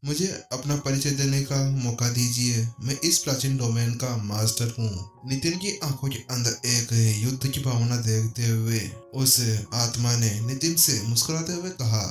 मुझे अपना परिचय देने का मौका दीजिए। मैं इस प्राचीन डोमेन का मास्टर हूँ। नितिन की आंखों के अंदर एक युद्ध की भावना देखते हुए उस आत्मा ने नितिन से मुस्कुराते हुए कहा।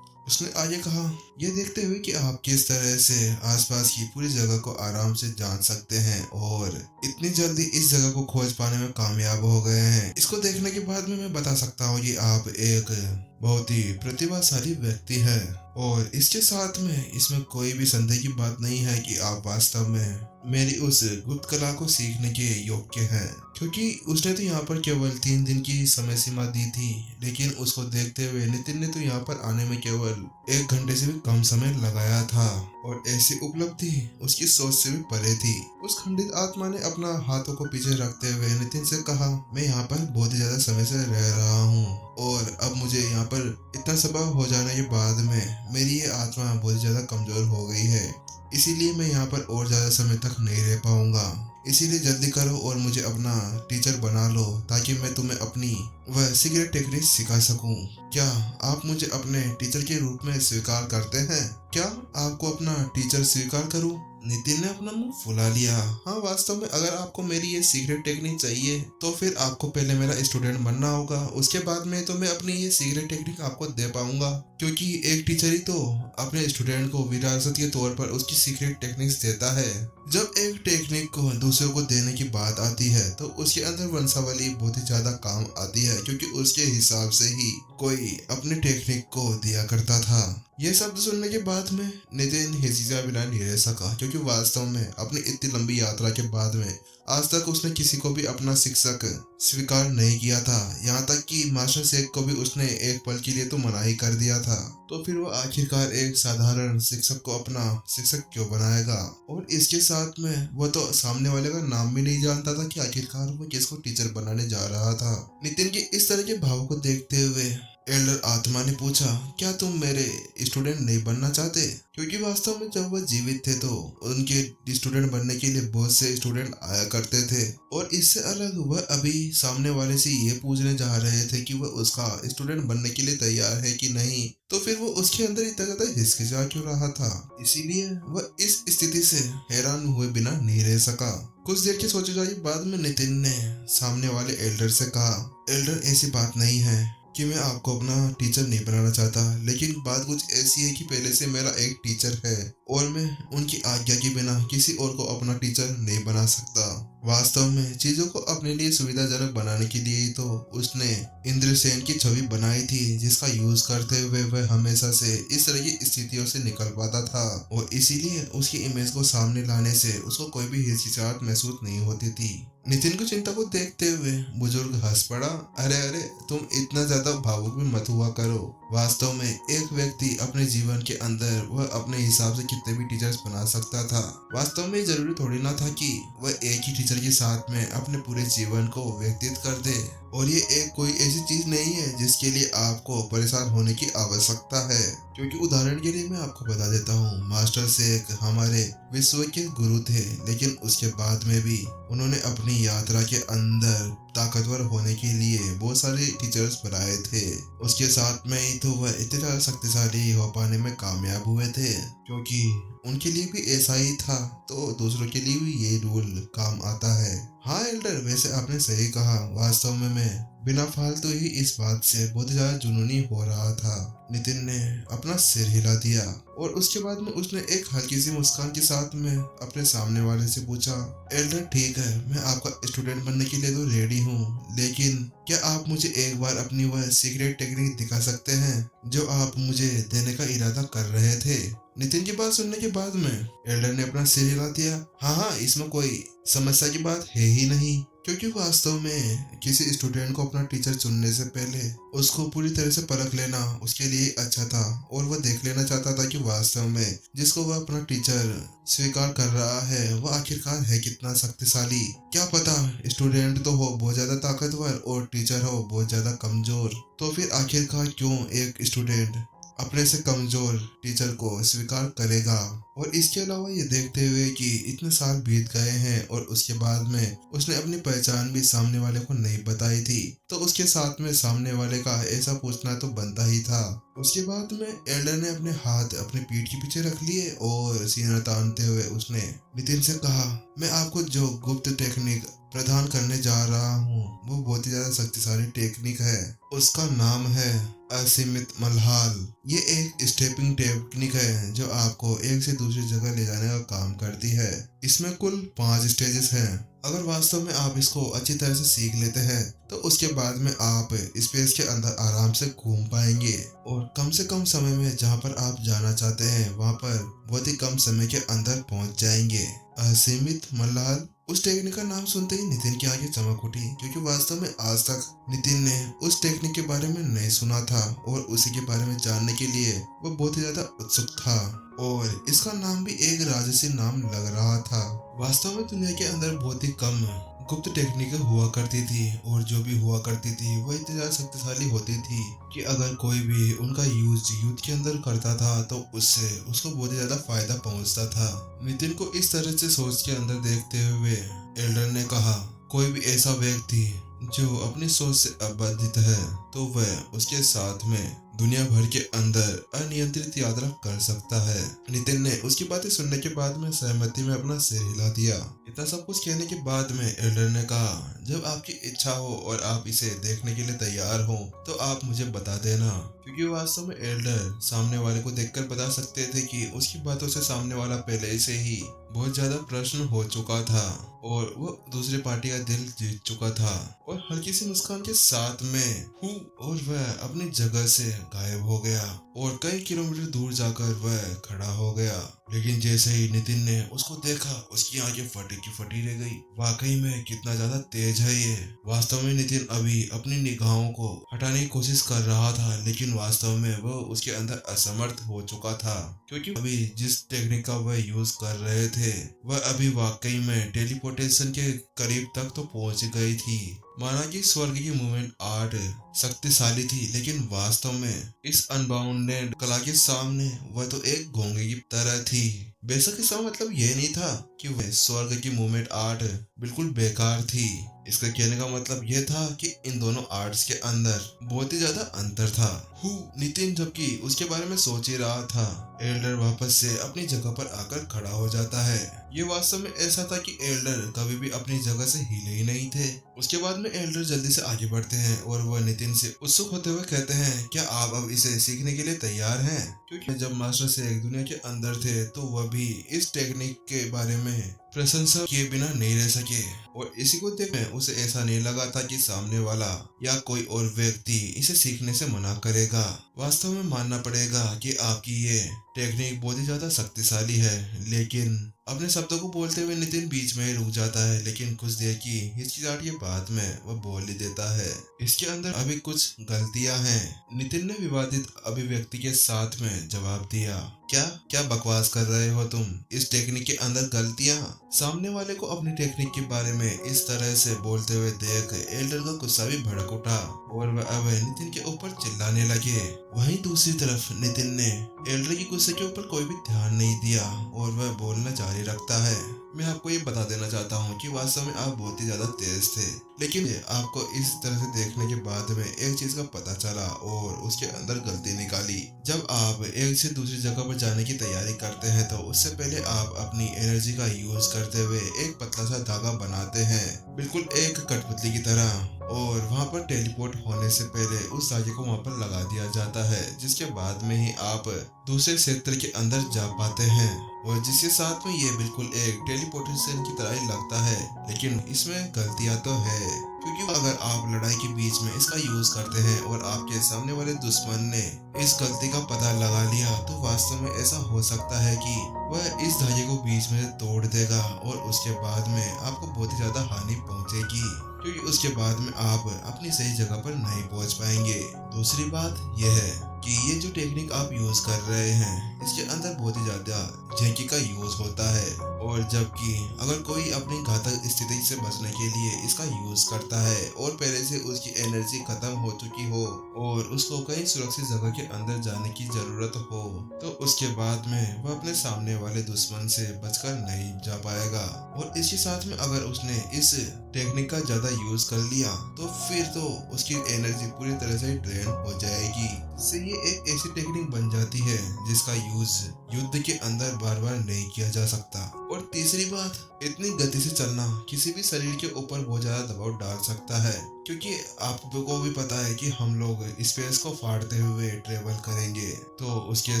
उसने आगे कहा, यह देखते हुए कि आप किस तरह से आसपास की पूरी जगह को आराम से जान सकते हैं और इतनी जल्दी इस जगह को खोज पाने में कामयाब हो गए हैं, इसको देखने के बाद में मैं बता सकता हूँ कि आप एक बहुत ही प्रतिभाशाली व्यक्ति है। और इसके साथ में इसमें कोई भी संदेह की बात नहीं है कि आप वास्तव में मेरी उस गुप्त कला को सीखने के योग्य हैं, क्योंकि उसने तो यहाँ पर केवल 3 दिन की समय सीमा दी थी, लेकिन उसको देखते हुए नितिन ने तो यहाँ पर आने में केवल 1 घंटे से भी कम समय लगाया था और ऐसी उपलब्धि उसकी सोच से भी परे थी। उस खंडित आत्मा ने अपना हाथों को पीछे रखते हुए नितिन से कहा, मैं यहाँ पर बहुत ही ज्यादा समय से रह रहा हूँ और अब मुझे यहाँ पर इतना समय हो जाने के बाद में मेरी ये आत्मा बहुत ज्यादा कमजोर हो गई है, इसीलिए मैं यहाँ पर और ज्यादा समय तक नहीं रह पाऊंगा। इसीलिए जल्दी करो और मुझे अपना टीचर बना लो ताकि मैं तुम्हें अपनी वह सीक्रेट टेक्निक सिखा सकूं। क्या आप मुझे अपने टीचर के रूप में स्वीकार करते हैं? क्या आपको अपना टीचर स्वीकार करूं? नितिन ने अपना मुंह फुला लिया। हाँ, वास्तव में अगर आपको मेरी ये सीक्रेट टेक्निक चाहिए तो फिर आपको पहले मेरा स्टूडेंट बनना होगा, उसके बाद में तो मैं अपनी ये सीक्रेट टेक्निक आपको दे पाऊंगा, क्योंकि एक टीचर ही तो अपने स्टूडेंट को विरासत के तौर पर उसकी सीक्रेट टेक्निक्स देता है। जब एक टेक्निक को दूसरों को देने की बात आती है तो उसके अंदर वंशावली बहुत ही ज्यादा काम आती है, क्योंकि उसके हिसाब से ही कोई अपनी टेक्निक को दिया करता था। यह शब्द सुनने के बाद में नितिन हिचकिचा बिना नहीं रह सका, क्योंकि वास्तव में अपनी इतनी लंबी यात्रा के बाद में आज तक उसने किसी को भी अपना शिक्षक स्वीकार नहीं किया था। यहाँ तक कि मास्टर शेख को भी उसने एक पल के लिए तो मना ही कर दिया था। तो फिर वो आखिरकार एक साधारण शिक्षक को अपना शिक्षक क्यों बनाएगा? और इसके साथ में वो तो सामने वाले का नाम भी नहीं जानता था कि आखिरकार वो किसको टीचर बनाने जा रहा था। नितिन के इस तरह के भाव को देखते हुए एल्डर आत्मा ने पूछा, क्या तुम मेरे स्टूडेंट नहीं बनना चाहते? क्योंकि वास्तव में जब वह जीवित थे तो उनके स्टूडेंट बनने के लिए बहुत से स्टूडेंट आया करते थे, और इससे अलग वह अभी सामने वाले से ये पूछने जा रहे थे कि वह उसका स्टूडेंट बनने के लिए तैयार है कि नहीं। तो फिर वो उसके अंदर इतना ज्यादा हिचकिचा क्यों रहा था? इसीलिए वह इस स्थिति से हैरान हुए बिना नहीं रह सका। कुछ देर के सोचे जाने बाद में नितिन ने सामने वाले एल्डर से कहा, एल्डर ऐसी बात नहीं है कि मैं आपको अपना टीचर नहीं बनाना चाहता, लेकिन बात कुछ ऐसी है कि पहले से मेरा एक टीचर है और मैं उनकी आज्ञा के बिना किसी और को अपना टीचर नहीं बना सकता। वास्तव में चीजों को अपने लिए सुविधाजनक बनाने के लिए ही तो उसने इंद्रसेन की छवि बनाई थी, जिसका यूज करते हुए वह हमेशा से इस तरह की स्थितियों से निकल पाता था, और इसीलिए उसकी इमेज को सामने लाने से उसको कोई भी हिचकिचाहट महसूस नहीं होती थी। नितिन को चिंता को देखते हुए बुजुर्ग हंस पड़ा। अरे अरे, तुम इतना ज्यादा भावुक भी मत हुआ करो। वास्तव में एक व्यक्ति अपने जीवन के अंदर वह अपने हिसाब से कितने भी टीचर्स बना सकता था। वास्तव में जरूरी थोड़ी ना था कि वह एक ही टीचर के साथ में अपने पूरे जीवन को व्यतीत कर दे, और ये एक कोई ऐसी चीज नहीं है जिसके लिए आपको परेशान होने की आवश्यकता है। क्योंकि उदाहरण के लिए मैं आपको बता देता हूँ, मास्टर शेख हमारे विश्व के गुरु थे, लेकिन उसके बाद में भी उन्होंने अपनी यात्रा के अंदर ताकतवर होने के लिए बहुत सारे टीचर्स बनाए थे। उसके साथ में ही तो वह इतने शक्तिशाली हो पाने में कामयाब हुए थे, क्योंकि उनके लिए भी ऐसा ही था, तो दूसरों के लिए भी ये रूल काम आता है। हाँ एल्डर, वैसे आपने सही कहा। वास्तव में मैं बिना फालतू ही इस बात से बहुत ज्यादा जुनूनी हो रहा था। नितिन ने अपना सिर हिला दिया और उसके बाद में उसने एक हल्की सी मुस्कान के साथ में अपने सामने वाले से पूछा, एल्डर ठीक है, मैं आपका स्टूडेंट बनने के लिए तो रेडी हूँ, लेकिन क्या आप मुझे एक बार अपनी वह सीक्रेट टेक्निक दिखा सकते हैं जो आप मुझे देने का इरादा कर रहे थे? नितिन की बात सुनने के बाद में एल्डर ने अपना सिर हिला दिया। हाँ हाँ, इसमें कोई समस्या की बात है ही नहीं, क्योंकि वास्तव में किसी स्टूडेंट को अपना टीचर चुनने से पहले उसको पूरी तरह से परख लेना उसके लिए अच्छा था, और वह देख लेना चाहता था कि वास्तव में जिसको वह अपना टीचर स्वीकार कर रहा है वह आखिरकार है कितना शक्तिशाली। क्या पता स्टूडेंट तो हो बहुत ज्यादा ताकतवर और टीचर हो बहुत ज्यादा कमजोर, तो फिर आखिरकार क्यों एक स्टूडेंट अपने से कमजोर टीचर को स्वीकार करेगा? और इसके अलावा ये देखते हुए कि इतने साल बीत गए हैं और उसके बाद में उसने अपनी पहचान भी सामने वाले को नहीं बताई थी, तो उसके साथ में सामने वाले का ऐसा पूछना तो बनता ही था। उसके बाद में एल्डर ने अपने हाथ अपने पीठ के पीछे रख लिए और सीना तानते हुए उसने नितिन से कहा, मैं आपको जो गुप्त टेक्निक प्रदान करने जा रहा हूँ वो बहुत ही ज्यादा शक्तिशाली टेक्निक है। उसका नाम है असीमित मल्हाल। ये एक स्टेपिंग टेक्निक है जो आपको एक से दूसरी जगह ले जाने का काम करती है। इसमें कुल 5 स्टेजेस हैं। अगर वास्तव में आप इसको अच्छी तरह से सीख लेते हैं तो उसके बाद में आप स्पेस के अंदर आराम से घूम पाएंगे और कम से कम समय में जहाँ पर आप जाना चाहते हैं वहाँ पर बहुत ही कम समय के अंदर पहुँच जाएंगे। असीमित मल्हाल, उस टेक्निक का नाम सुनते ही नितिन की आंखें चमक उठी, क्योंकि वास्तव में आज तक नितिन ने उस टेक्निक के बारे में नहीं सुना था और उसी के बारे में जानने के लिए वो बहुत ही ज्यादा उत्सुक था। और इसका नाम भी एक राजसी नाम लग रहा था। वास्तव में दुनिया के अंदर बहुत ही कम गुप्त टेक्निकें हुआ करती थी और जो भी हुआ करती थी वो इतनी ज्यादा शक्तिशाली होती थी कि अगर कोई भी उनका यूज युद्ध के अंदर करता था तो उससे उसको बहुत ही ज्यादा फायदा पहुंचता था। नितिन को इस तरह से सोच के अंदर देखते हुए एल्डर ने कहा, कोई भी ऐसा व्यक्ति जो अपनी सोच से अबाधित है तो वह उसके साथ में दुनिया भर के अंदर अनियंत्रित यात्रा कर सकता है। नितिन ने उसकी बातें सुनने के बाद में सहमति में अपना सिर हिला दिया। इतना सब कुछ कहने के बाद में एल्डर ने कहा, जब आपकी इच्छा हो और आप इसे देखने के लिए तैयार हो तो आप मुझे बता देना, क्योंकि वास्तव में एल्डर सामने वाले को देखकर बता सकते थे कि उसकी बातों से सामने वाला पहले से ही बहुत ज्यादा प्रश्न हो चुका था और वो दूसरी पार्टी का दिल जीत चुका था। और हल्की सी मुस्कान के साथ में और वह अपनी जगह से गायब हो गया और कई किलोमीटर दूर जाकर वह खड़ा हो गया। लेकिन जैसे ही नितिन ने उसको देखा उसकी आंखें फटी की फटी रह गई। वाकई में कितना ज्यादा तेज है ये। वास्तव में नितिन अभी अपनी निगाहों को हटाने की कोशिश कर रहा था, लेकिन वास्तव में वह उसके अंदर असमर्थ हो चुका था, क्योंकि अभी जिस टेक्निक का वह यूज कर रहे थे वह अभी वाकई में टेलीपोर्टेशन के करीब तक तो पहुंच गई थी। माना कि स्वर्ग की मूवमेंट आर्ट शक्तिशाली थी, लेकिन वास्तव में इस अनबाउंडेड कला के सामने वह तो एक घोंगे की तरह थी। बेशक इसका मतलब यह नहीं था कि वह स्वर्ग की मूवमेंट आर्ट बिल्कुल बेकार थी। इसका कहने का मतलब यह था कि इन दोनों आर्ट्स के अंदर बहुत ही ज्यादा अंतर था। नितिन जबकि उसके बारे में सोच ही रहा था, एल्डर वापस से अपनी जगह पर आकर खड़ा हो जाता है। ये वास्तव में ऐसा था कि एल्डर कभी भी अपनी जगह से हिले ही नहीं थे। उसके बाद में एल्डर जल्दी से आगे बढ़ते हैं और वह नितिन से उत्सुक होते हुए कहते हैं, क्या आप अब इसे सीखने के लिए तैयार हैं? क्योंकि जब मास्टर शेख दुनिया के अंदर थे तो वह भी इस टेक्निक के बारे में प्रशंसा किए बिना नहीं रह सके और इसी को देखकर उसे ऐसा नहीं लगा था कि सामने वाला या कोई और व्यक्ति इसे सीखने से मना करेगा। वास्तव में मानना पड़ेगा कि आपकी ये टेक्निक बहुत ही ज्यादा शक्तिशाली है। लेकिन अपने शब्दों को बोलते हुए नितिन बीच में ही रुक जाता है, लेकिन कुछ देर की हिचकिचाहट के बाद में वह बोल ही देता है, इसके अंदर अभी कुछ गलतियां हैं। नितिन ने विवादित अभिव्यक्ति के साथ में जवाब दिया, क्या बकवास कर रहे हो तुम? इस टेक्निक के अंदर गलतियां? सामने वाले को अपनी टेक्निक के बारे में इस तरह से बोलते हुए देख एल्डर का गुस्सा भी भड़क उठा और वह अब नितिन के ऊपर चिल्लाने लगे। वहीं दूसरी तरफ नितिन ने एल्डर की गुस्से के ऊपर कोई भी ध्यान नहीं दिया और वह बोलना जारी रखता है, मैं आपको ये बता देना चाहता हूँ कि वास्तव में आप बहुत ही ज्यादा तेज थे, लेकिन आपको इस तरह से देखने के बाद में एक चीज का पता चला और उसके अंदर गलती निकाली। जब आप एक से दूसरी जगह पर जाने की तैयारी करते हैं तो उससे पहले आप अपनी एनर्जी का यूज करते हुए एक पतला सा धागा बनाते हैं, बिल्कुल एक कठपुतली की तरह, और वहां पर टेलीपोर्ट होने से पहले उस धागे को वहां पर लगा दिया जाता है, जिसके बाद में ही आप दूसरे क्षेत्र के अंदर जा पाते हैं और जिसके साथ में ये बिल्कुल एक टेलीपोर्टेशन की तरह ही लगता है। लेकिन इसमें गलतियां तो है, क्योंकि अगर आप लड़ाई के बीच में इसका यूज करते हैं और आपके सामने वाले दुश्मन ने इस गलती का पता लगा लिया तो वास्तव में ऐसा हो सकता है कि वह इस धागे को बीच में तोड़ देगा और उसके बाद में आपको बहुत ही ज्यादा हानि पहुंचेगी, क्योंकि उसके बाद में आप अपनी सही जगह पर नहीं पहुंच पाएंगे। दूसरी बात यह है कि ये जो टेक्निक आप यूज कर रहे हैं इसके अंदर बहुत ही ज्यादा झेंकी का यूज होता है, और जबकि अगर कोई अपनी घातक स्थिति से बचने के लिए इसका यूज करता है और पहले से उसकी एनर्जी खत्म हो चुकी हो और उसको कहीं सुरक्षित जगह के अंदर जाने की जरूरत हो तो उसके बाद में वह अपने सामने वाले दुश्मन से बचकर नहीं जा पाएगा। और इसके साथ में अगर उसने इस टेक्निक का ज्यादा यूज कर लिया तो फिर तो उसकी एनर्जी पूरी तरह से ड्रेन हो जाएगी इससे ये एक ऐसी टेक्निक बन जाती है जिसका यूज युद्ध के अंदर बार बार नहीं किया जा सकता। और तीसरी बात, इतनी गति से चलना किसी भी शरीर के ऊपर बहुत ज्यादा दबाव डाल सकता है, क्योंकि आपको भी पता है कि हम लोग स्पेस को फाड़ते हुए ट्रेवल करेंगे, तो उसके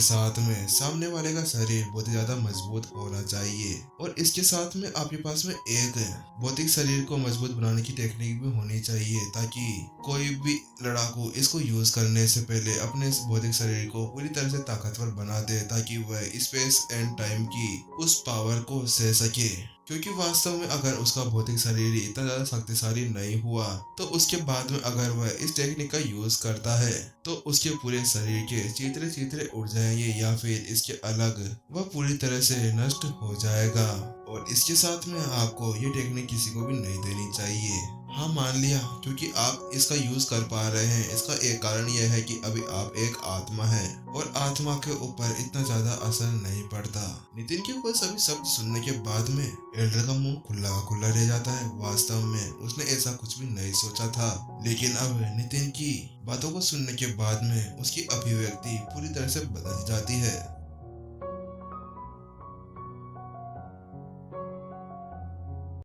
साथ में सामने वाले का शरीर बहुत ज्यादा मजबूत होना चाहिए। और इसके साथ में आपके पास में एक भौतिक शरीर को मजबूत बनाने की टेक्निक भी होनी चाहिए, ताकि कोई भी लड़ाकू इसको यूज करने से पहले अपने इस भौतिक शरीर को पूरी तरह से ताकतवर बना दे, ताकि वह स्पेस एंड टाइम की उस पावर को सह सके। क्योंकि वास्तव में अगर उसका भौतिक शरीर इतना ज्यादा शक्तिशाली नहीं हुआ, तो उसके बाद में अगर वह इस टेक्निक का यूज करता है तो उसके पूरे शरीर के चीथड़े चीथड़े उड़ जाएंगे, या फिर इसके अलग वह पूरी तरह से नष्ट हो जाएगा। और इसके साथ में आपको ये टेक्निक किसी को भी नहीं देनी चाहिए। हाँ, मान लिया क्योंकि आप इसका यूज कर पा रहे हैं, इसका एक कारण यह है कि अभी आप एक आत्मा है और आत्मा के ऊपर इतना ज्यादा असर नहीं पड़ता। नितिन के ऊपर सभी शब्द सुनने के बाद में एल्डर का मुंह खुला खुला रह जाता है। वास्तव में उसने ऐसा कुछ भी नहीं सोचा था, लेकिन अब नितिन की बातों को सुनने के बाद में उसकी अभिव्यक्ति पूरी तरह से बदल जाती है।